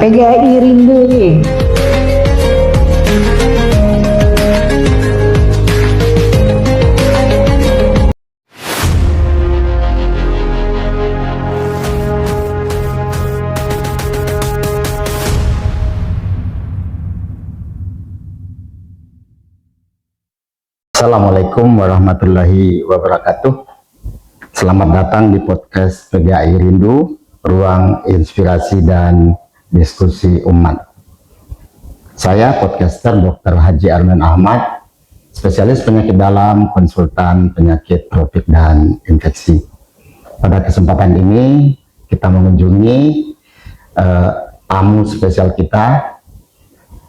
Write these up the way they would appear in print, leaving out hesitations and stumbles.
PGI Rindu nih. Assalamualaikum warahmatullahi wabarakatuh. Selamat datang di podcast PGI Rindu, ruang inspirasi dan diskusi umat. Saya podcaster Dr. Haji Armen Ahmad, spesialis penyakit dalam, konsultan penyakit tropik dan infeksi. Pada kesempatan ini kita mengunjungi tamu spesial kita,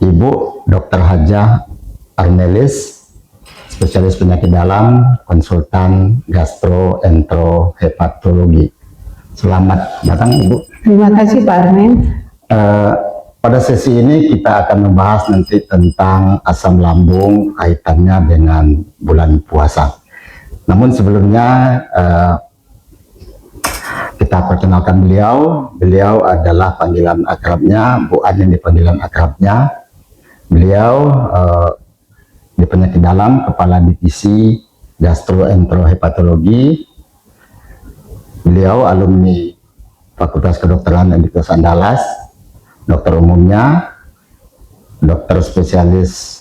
Ibu Dr. Hajah Armelis, spesialis penyakit dalam, konsultan gastroenterohepatologi. Selamat datang Ibu. Terima kasih Pak Armen. Pada sesi ini kita akan membahas nanti tentang asam lambung kaitannya dengan bulan puasa. Namun sebelumnya kita perkenalkan beliau. Beliau adalah panggilan akrabnya, Bu An ini panggilan akrabnya. Beliau di penyakit dalam, kepala divisi gastroenterohepatologi. Beliau alumni Fakultas Kedokteran Universitas Andalas, dokter umumnya, dokter spesialis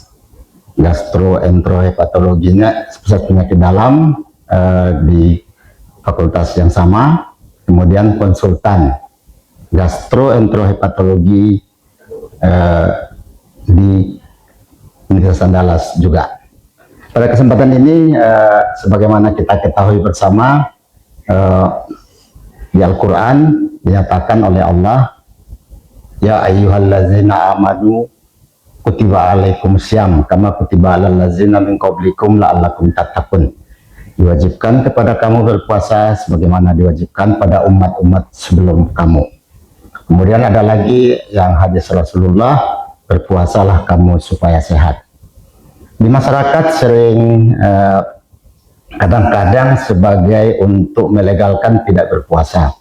gastroenterohepatologinya, spesialis penyakit dalam di fakultas yang sama, kemudian konsultan gastroenterohepatologi di Universitas Andalas juga. Pada kesempatan ini, sebagaimana kita ketahui bersama, di Al-Quran dinyatakan oleh Allah, ya ayyuhallazina amanu kutiba alaikumussyam kama kutiba alal ladzina min qablikum la'allakum tattaqun. Diwajibkan kepada kamu berpuasa sebagaimana diwajibkan pada umat-umat sebelum kamu. Kemudian ada lagi yang hadis Rasulullah, berpuasalah kamu supaya sehat. Di masyarakat sering kadang-kadang sebagai untuk melegalkan tidak berpuasa.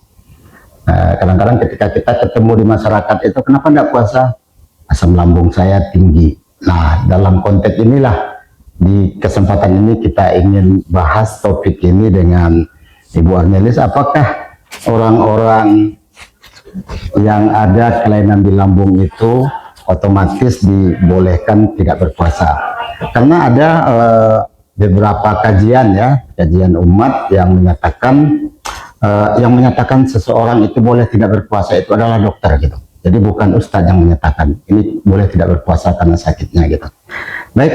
Kadang-kadang ketika kita ketemu di masyarakat itu, kenapa tidak puasa? Asam lambung saya tinggi. Nah, dalam konteks inilah, di kesempatan ini kita ingin bahas topik ini dengan Ibu Armelis. Apakah orang-orang yang ada kelainan di lambung itu otomatis dibolehkan tidak berpuasa? Karena ada beberapa kajian kajian umat yang menyatakan seseorang itu boleh tidak berpuasa itu adalah dokter gitu. Jadi bukan ustadz yang menyatakan ini boleh tidak berpuasa karena sakitnya gitu. Baik,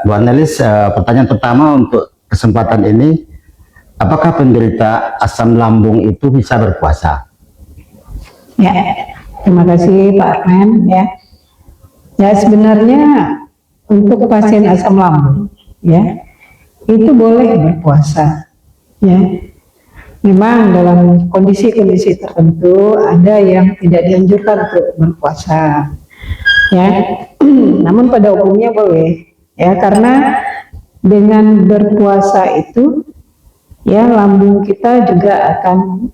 Bu Armelis, pertanyaan pertama untuk kesempatan ini, apakah penderita asam lambung itu bisa berpuasa? Ya, terima kasih Pak Armen ya. Ya sebenarnya untuk pasien asam lambung ya itu boleh berpuasa ya. Memang dalam kondisi-kondisi tertentu ada yang tidak dianjurkan untuk berpuasa ya. Namun pada umumnya boleh ya, karena dengan berpuasa itu ya lambung kita juga akan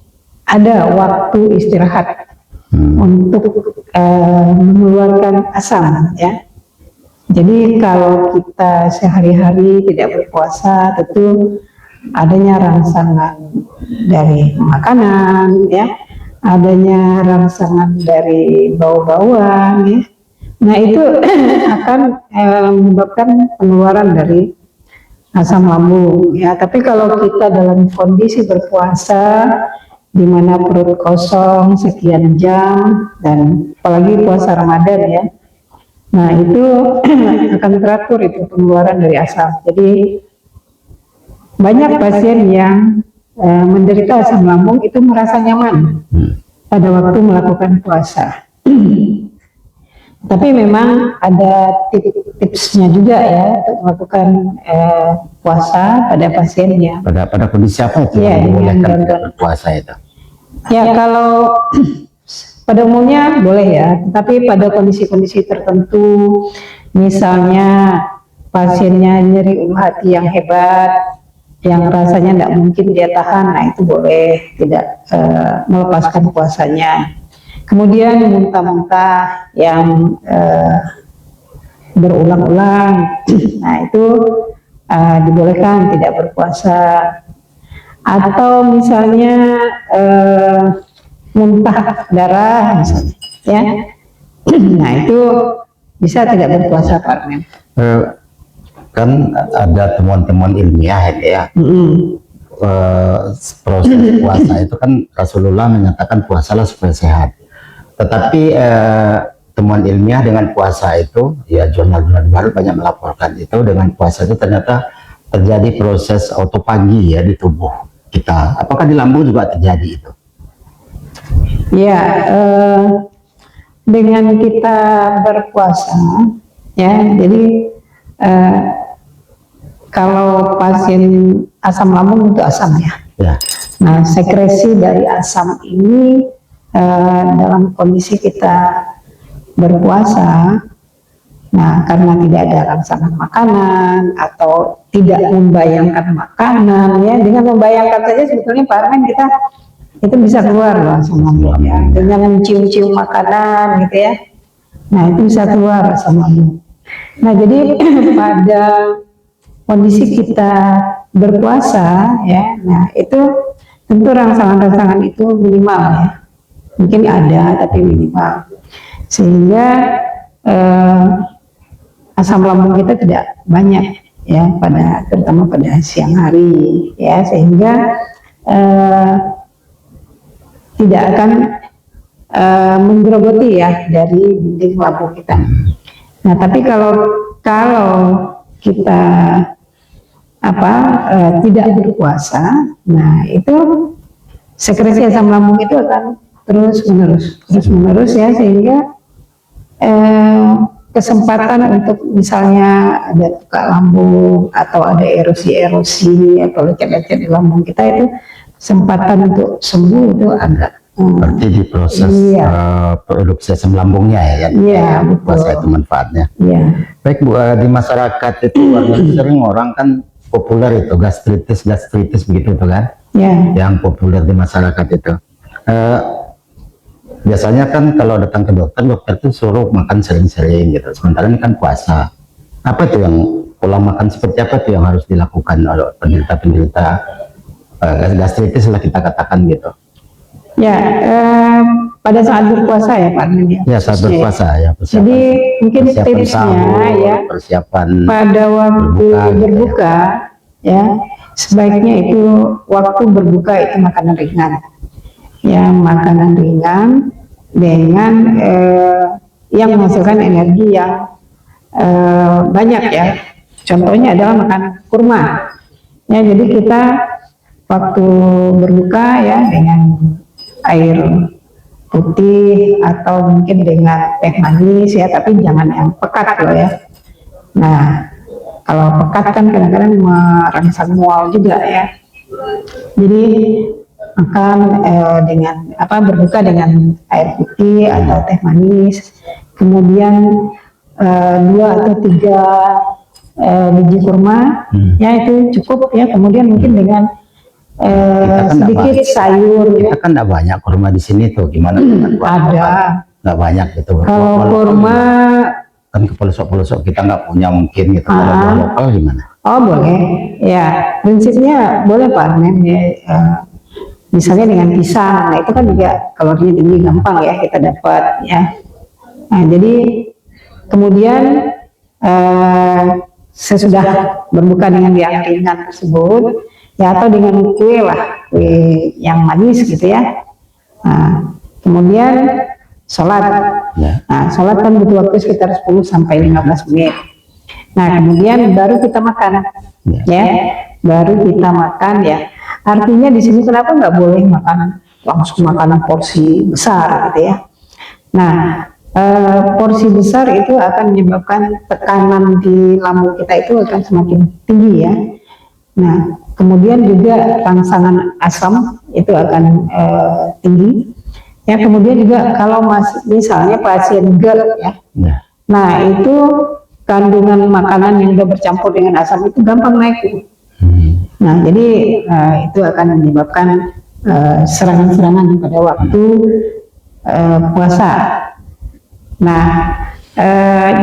ada waktu istirahat untuk mengeluarkan asam ya. Jadi kalau kita sehari-hari tidak berpuasa, tentu adanya rangsangan dari makanan ya, adanya rangsangan dari bau-bauan ya. Nah itu akan menyebabkan pengeluaran dari asam lambung ya. Tapi kalau kita dalam kondisi berpuasa di mana perut kosong sekian jam, dan apalagi puasa Ramadan ya, nah itu akan teratur itu pengeluaran dari asam. Jadi banyak pasien yang menderita asam lambung itu merasa nyaman pada waktu melakukan puasa. Tapi memang ada tipsnya juga ya untuk melakukan puasa pada pasiennya. Pada kondisi apa itu ya, yang dibolehkan tidak berpuasa itu? Ya kalau pada umumnya boleh ya, tapi pada kondisi-kondisi tertentu, misalnya pasiennya nyeri ulu hati yang hebat, yang rasanya tidak mungkin dia tahan, nah itu boleh tidak melepaskan puasanya. Kemudian muntah-muntah yang berulang-ulang, nah itu dibolehkan tidak berpuasa. Atau misalnya muntah darah misalnya, ya, nah itu bisa tidak berpuasa Pak Armen. Kan ada temuan-temuan ilmiah ya. Proses puasa itu kan Rasulullah menyatakan puasalah supaya sehat. Tetapi temuan ilmiah dengan puasa itu, ya jurnal-jurnal baru banyak melaporkan itu dengan puasa itu ternyata terjadi proses autofagi ya di tubuh kita. Apakah di lambung juga terjadi itu? Ya, dengan kita berpuasa, ya, jadi kalau pasien asam lambung itu asam ya. Ya. Nah, sekresi dari asam ini dalam kondisi kita berpuasa, nah karena tidak ada rangsangan makanan atau tidak membayangkan makanan, ya dengan membayangkan saja sebetulnya Pak Armen kita itu bisa keluar loh asam lambung ya, dengan mencium-cium makanan gitu ya. Nah itu bisa keluar asam lambung. Nah jadi pada kondisi kita berpuasa ya, nah itu tentu rangsangan-rangsangan itu minimal ya, mungkin ada tapi minimal, sehingga asam lambung kita tidak banyak ya terutama pada siang hari ya, sehingga tidak akan menggerogoti ya dari dinding lambung kita. Nah tapi kalau kita tidak berpuasa, nah itu sekresi asam lambung itu akan terus menerus ya, sehingga kesempatan untuk misalnya ada luka lambung atau ada erosi atau lecet-lecet di lambung kita itu kesempatan untuk sembuh itu agak berarti di proses produksi asam lambungnya ya, puasa itu manfaatnya. Iya. Baik Bu, di masyarakat itu sering orang kan populer itu gastritis begitu tuh kan, yang populer di masyarakat itu. Biasanya kan kalau datang ke dokter itu suruh makan sering-sering gitu, sementara ini kan puasa. Apa tuh yang pola makan seperti apa tuh yang harus dilakukan oleh penderita gastritis lah kita katakan gitu? Ya, pada saat berpuasa ya Pak Armen ya. Ya saat berpuasa ya. Jadi mungkin tipsnya ya, persiapan pada waktu berbuka ya, sebaiknya itu waktu berbuka itu makanan ringan. Ya, makanan ringan dengan yang menghasilkan energi yang banyak ya. Contohnya adalah makan kurma. Ya, jadi kita waktu berbuka ya dengan air putih atau mungkin dengan teh manis ya, tapi jangan yang pekat loh ya. Nah, kalau pekat kan kadang-kadang merangsang mual juga ya. Jadi makan dengan berbuka dengan air putih atau teh manis, kemudian 2 atau 3 biji kurma, ya itu cukup ya. Kemudian mungkin dengan sedikit sayur. Kita kan enggak banyak kurma di sini tuh, gimana? Ada. Enggak banyak gitu. Kalau kurma kan ke pelosok-pelosok kita nggak punya mungkin gitu. Kalau lokal gimana? Oh boleh, ya prinsipnya boleh Pak Armen ya. Misalnya dengan pisang, nah itu kan juga kalorinya tinggi, gampang ya kita dapat ya. Nah jadi kemudian sesudah berbuka dengan yang ringan tersebut ya, atau dengan kue yang manis gitu ya. Nah, kemudian sholat. Nah, sholat kan butuh waktu sekitar 10 sampai 15 menit. Nah, kemudian baru kita makan, ya, baru kita makan ya. Artinya di sini kenapa nggak boleh langsung makanan porsi besar gitu ya. Nah, porsi besar itu akan menyebabkan tekanan di lambung kita itu akan semakin tinggi ya. Nah, kemudian juga rangsangan asam itu akan tinggi. Ya, kemudian juga kalau misalnya pasien GERD ya. Nah, itu kandungan makanan yang sudah bercampur dengan asam itu gampang naik. Nah, jadi itu akan menyebabkan serangan-serangan pada waktu puasa. Nah,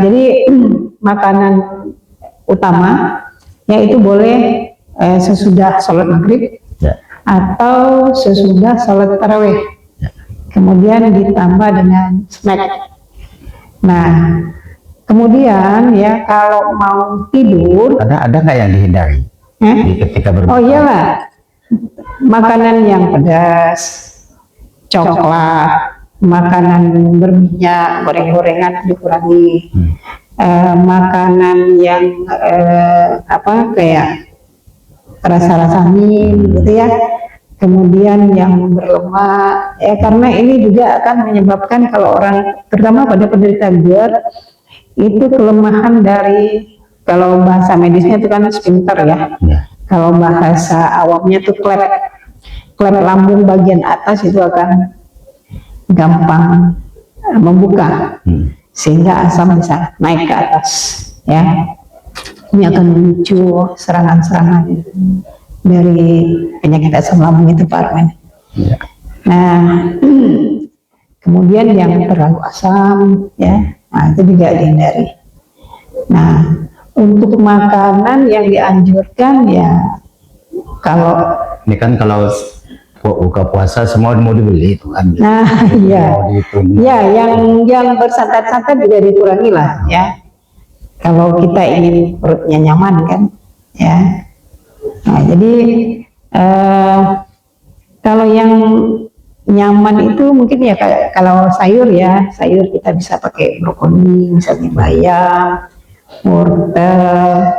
jadi makanan utama yaitu boleh sesudah sholat maghrib Ya. atau sesudah sholat tarawih. Kemudian ditambah dengan snack. Nah, kemudian ya kalau mau tidur, Ada nggak yang dihindari di ketika berbuka? oh iyalah, makanan yang pedas, coklat, makanan berminyak, goreng-gorengan dikurangi. Makanan yang kayak rasa-rasa mie gitu ya. Kemudian yang berlemak ya, karena ini juga akan menyebabkan kalau orang, terutama pada penderita GERD, itu kelemahan dari, kalau bahasa medisnya itu kan sphincter ya. Kalau bahasa awamnya itu klep lambung bagian atas itu akan gampang membuka, sehingga asam bisa naik ke atas ya. Ini akan memicu serangan-serangan dari penyakit asam lambung itu, Pak Arman. Ya. Nah, kemudian yang terlalu asam ya, nah itu juga dihindari. Nah, untuk makanan yang dianjurkan ya, kalau Ini kan kalau buka puasa semua mau dibeli itu kan. nah iya, Mau dihitung. ya yang bersantai-santai juga dikurangi lah ya. Kalau kita ingin perutnya nyaman kan, ya. Nah, jadi kalau yang nyaman itu mungkin ya kalau sayur ya, sayur kita bisa pakai brokoli, misalnya bayam, wortel,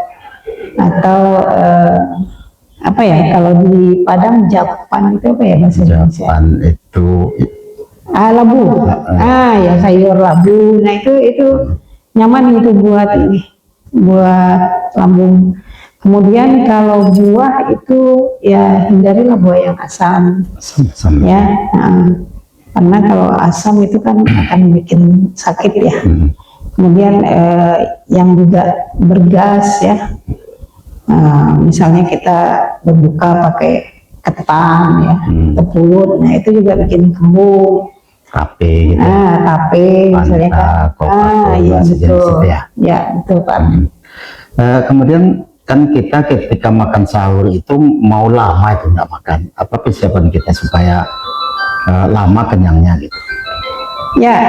atau apa ya, kalau di Padang Japan itu apa ya bahasa Indonesia? Japan itu Labu. Ya sayur labu. Nah itu nyaman itu buat ini, buat lambung. Kemudian kalau buah itu ya hindarilah buah yang asam. sama. Ya, karena kalau asam itu kan akan bikin sakit ya. Kemudian yang juga bergas ya, misalnya kita berbuka pakai ketan ya, tepulut, nah itu juga bikin kembung. Tape gitu. Tape misalnya kan. Coca-Cola, Iya sejenis betul. itu ya. Ya betul Pak. Kemudian kan kita ketika makan sahur itu mau lama itu nggak makan. Apa persiapan kita supaya lama kenyangnya gitu? Ya,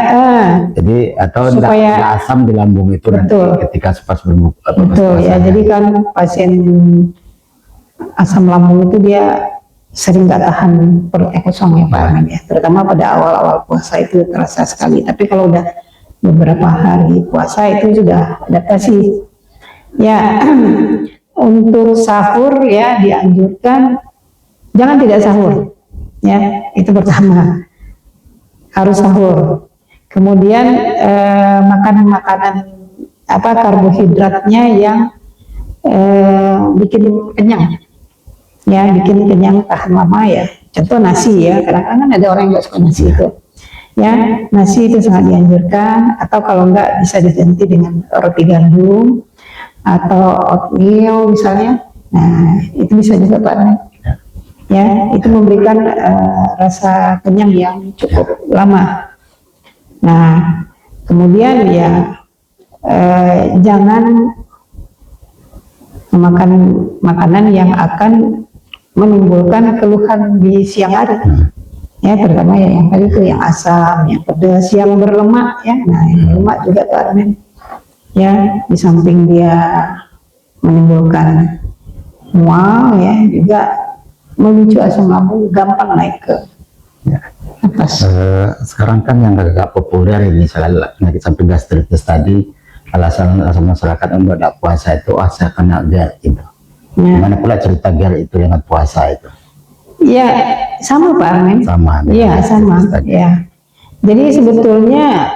Jadi atau supaya nggak asam di lambung itu betul. nanti ketika pas berbuka. Betul ya. Jadi kan pasien asam lambung itu dia sering nggak tahan perutnya kosong ya Pak Arman ya. Terutama pada awal-awal puasa itu terasa sekali. Tapi kalau udah beberapa hari puasa itu sudah adaptasi. Ya, untuk sahur ya dianjurkan jangan tidak sahur. Ya, itu pertama. Harus sahur. Kemudian makanan-makanan karbohidratnya yang bikin kenyang. Ya, bikin kenyang tahan lama ya. Contoh nasi ya. Kadang-kadang ada orang yang nggak suka nasi itu. Ya, nasi itu sangat dianjurkan. Atau kalau enggak bisa diganti dengan roti gandum atau oatmeal misalnya. Nah, itu bisa juga Pak. Ya, itu memberikan rasa kenyang yang cukup lama. Nah, kemudian ya jangan memakan makanan yang akan menimbulkan keluhan di siang hari. Ya, terutama ya yang tadi itu yang asam, yang pedas, yang berlemak ya. Nah, yang berlemak juga Pak Arman. Ya, di samping dia menimbulkan mual ya, juga memicu asam lambung gampang naik ke atas. Sekarang kan yang agak populer ini misalnya penyakit samping gastritis tadi, alasan masyarakat untuk tidak puasa itu saya kena GERD gitu. Gimana pula cerita GERD itu dengan puasa itu? Ya sama Pak Arman. Sama. Iya sama. Ya. Jadi sebetulnya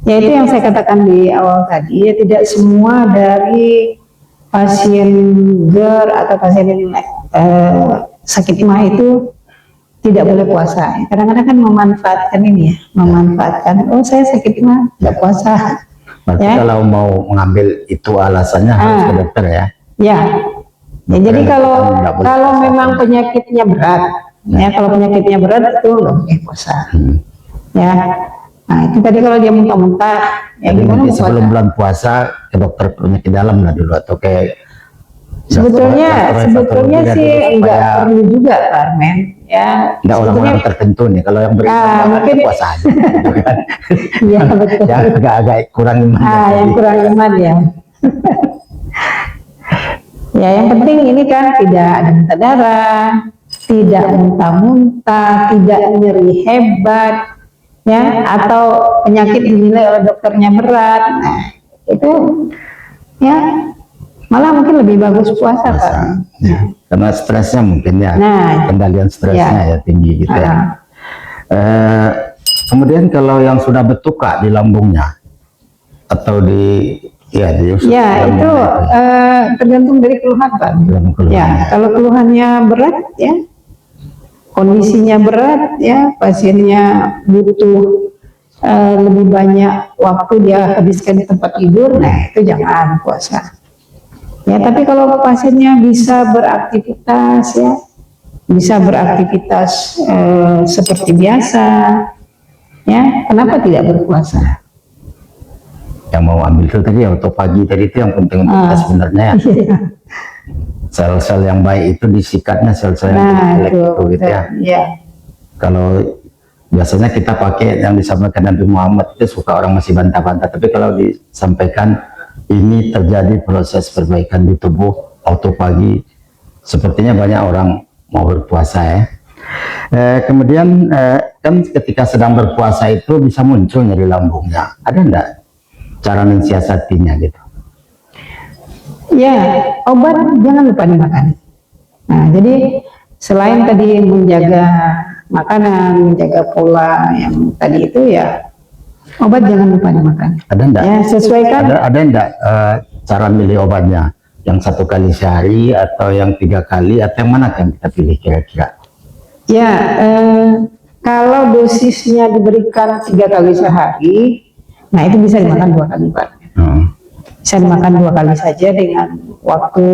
ya itu yang saya katakan di awal tadi ya, tidak semua dari pasien GERD atau pasien sakit mah itu tidak boleh puasa. Kadang-kadang kan memanfaatkan ini ya, memanfaatkan saya sakit mah nggak puasa. Berarti Ya. kalau mau mengambil itu alasannya harus ke dokter ya? Ya. Ya jadi kalau nggak boleh puasa. memang penyakitnya berat, ya kalau penyakitnya berat itu nggak boleh puasa. ya. Nah itu tadi kalau dia muntah-muntah, ya Jadi gimana nanti mau sebelum puasa? bulan puasa ke dokter penyakit dalam lah dulu, atau kayak Sebetulnya gastroenterologi lah sih dulu, enggak supaya perlu juga Carmen, ya. enggak Sebetulnya orang-orang tertentu nih kalau yang beriman ah, banget mungkin ke puasa aja gitu kan. ya betul. Yang agak-agak kurang iman Yang kurang iman ya. Ya yang penting ini kan tidak ada muntah darah, tidak muntah-muntah, tidak nyeri hebat, ya, atau penyakit dinilai oleh dokternya berat. Nah itu ya malah mungkin lebih bagus puasa puasa. kan. Ya. Karena stresnya mungkin ya, Nah, kendalian stresnya ya tinggi gitu ya. Kemudian kalau yang sudah bertukak di lambungnya atau di Ya lambungnya itu tergantung dari keluhan Pak. Tergantung keluhannya. Ya kalau keluhannya berat ya, kondisinya berat ya, pasiennya butuh lebih banyak waktu dia habiskan di tempat tidur, nah itu jangan puasa. Ya tapi kalau pasiennya bisa beraktivitas ya, bisa beraktivitas seperti biasa, ya kenapa tidak berpuasa? yang mau ambil itu tadi autofagi tadi itu yang penting untuk kita sebenarnya ya. Iya. Sel-sel yang baik itu disikatnya sel-sel yang jelek itu gitu ya. Iya. Kalau biasanya kita pakai yang disampaikan Nabi Muhammad itu suka orang masih bantah-bantah, tapi kalau disampaikan ini terjadi proses perbaikan di tubuh autofagi, sepertinya banyak orang mau berpuasa ya. Kemudian kan ketika sedang berpuasa itu bisa muncul nyeri lambungnya, ada enggak cara mensiasatinya gitu? Ya, obat jangan lupa dimakan. Nah, jadi selain tadi menjaga makanan, menjaga pola yang tadi itu ya, obat jangan lupa dimakan. Ada enggak? Ya, sesuaikan. Ada enggak cara milih obatnya? Yang 1 kali sehari atau yang 3 kali atau yang mana yang kita pilih kira-kira? Ya, kalau dosisnya diberikan 3 kali sehari, nah itu bisa dimakan 2 kali Pak. Bisa dimakan 2 kali saja dengan waktu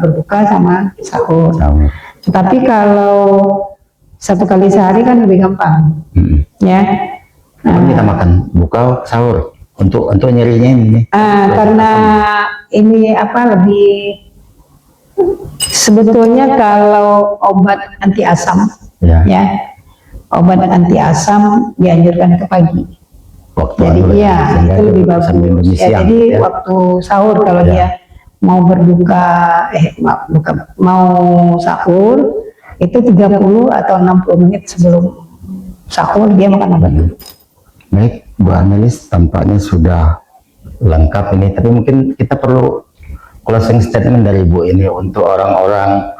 berbuka sama sahur. Tetapi kalau 1 kali sehari kan lebih gampang, ya. Kita makan buka sahur untuk nyerinya ini. Karena ini lebih sebetulnya kalau obat anti asam, ya, obat anti asam dianjurkan ke pagi. Jadi iya itu lebih bagus. Ya, jadi waktu sahur kalau dia mau berbuka, mau sahur itu 30 atau 60 menit sebelum sahur dia makan obat dulu. Baik, Bu Amelis tampaknya sudah lengkap ini, tapi mungkin kita perlu closing statement dari Ibu ini untuk orang-orang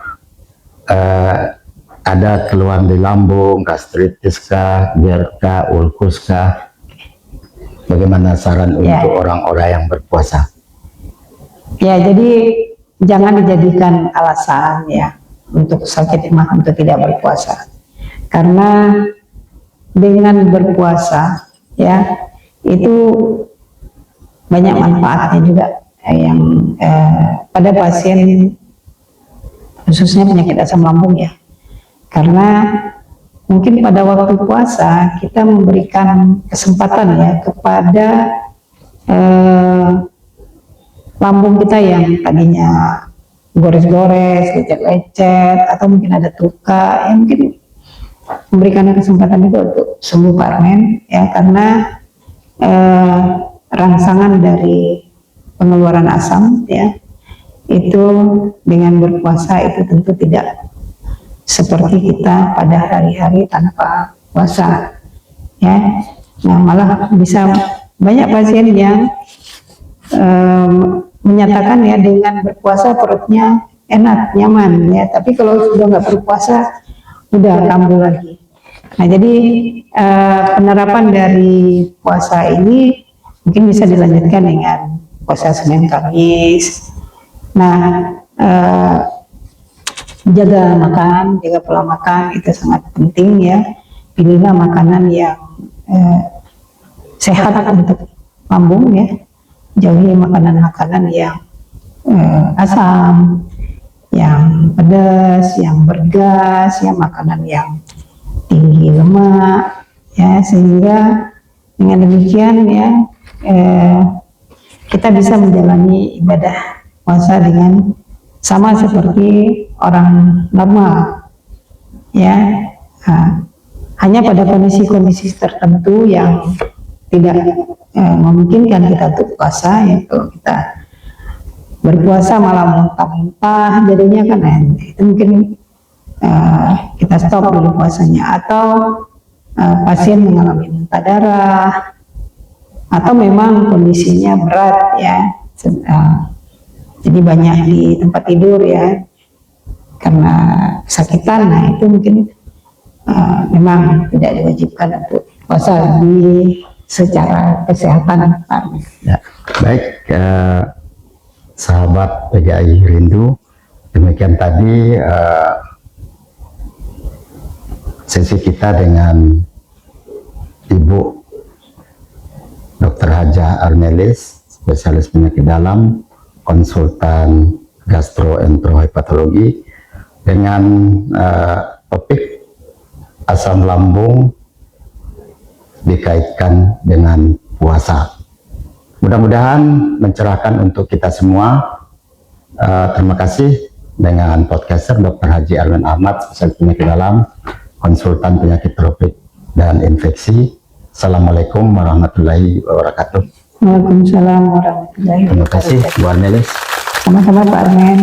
ada keluhan di lambung, gastritis kah, GERD kah, ulkus kah. Bagaimana saran untuk orang-orang yang berpuasa? Ya, jadi jangan dijadikan alasan ya untuk sakit mah untuk tidak berpuasa. Karena dengan berpuasa ya itu banyak manfaatnya juga yang pada pasien khususnya penyakit asam lambung ya. Karena mungkin pada waktu puasa kita memberikan kesempatan ya kepada lambung kita yang tadinya gores-gores, lecet-lecet, atau mungkin ada luka, ya mungkin memberikan kesempatan itu untuk sembuh Carmen ya, karena rangsangan dari pengeluaran asam ya itu dengan berpuasa itu tentu tidak seperti kita pada hari-hari tanpa puasa ya. Nah malah bisa banyak pasien yang menyatakan ya dengan berpuasa perutnya enak, nyaman ya, tapi kalau sudah nggak berpuasa udah kambuh lagi. Nah jadi penerapan dari puasa ini mungkin bisa dilanjutkan dengan puasa Senin Kamis. Nah jaga makan, jaga pola makan itu sangat penting ya. Pilihlah makanan yang sehat untuk lambung ya. Jauhi makanan-makanan yang asam, yang pedas, yang bergas, ya makanan yang tinggi lemak, ya, sehingga dengan demikian ya kita bisa menjalani ibadah puasa dengan sama seperti orang normal, ya. Hanya pada kondisi-kondisi tertentu yang tidak memungkinkan kita untuk puasa, yaitu kita berpuasa malah muntah-muntah, jadinya kan itu mungkin kita stop dulu puasanya, atau pasien mengalami muntah darah, atau memang kondisinya berat ya, jadi banyak di tempat tidur ya karena kesakitan. Nah itu mungkin memang tidak diwajibkan untuk puasa di secara kesehatan. Ya, baik, sahabat PGI Rindu, demikian tadi sesi kita dengan Ibu Dr. Haja Arnelis, spesialis penyakit dalam, konsultan gastroenterohepatologi, dengan topik asam lambung dikaitkan dengan puasa. Mudah-mudahan mencerahkan untuk kita semua. Terima kasih dengan podcaster Dr. Haji Arman Ahmad, spesialis penyakit dalam, konsultan penyakit tropik dan infeksi. Assalamualaikum warahmatullahi wabarakatuh. Waalaikumsalam warahmatullahi wabarakatuh. Terima kasih Bu Arnelis. Sama-sama Pak Armen.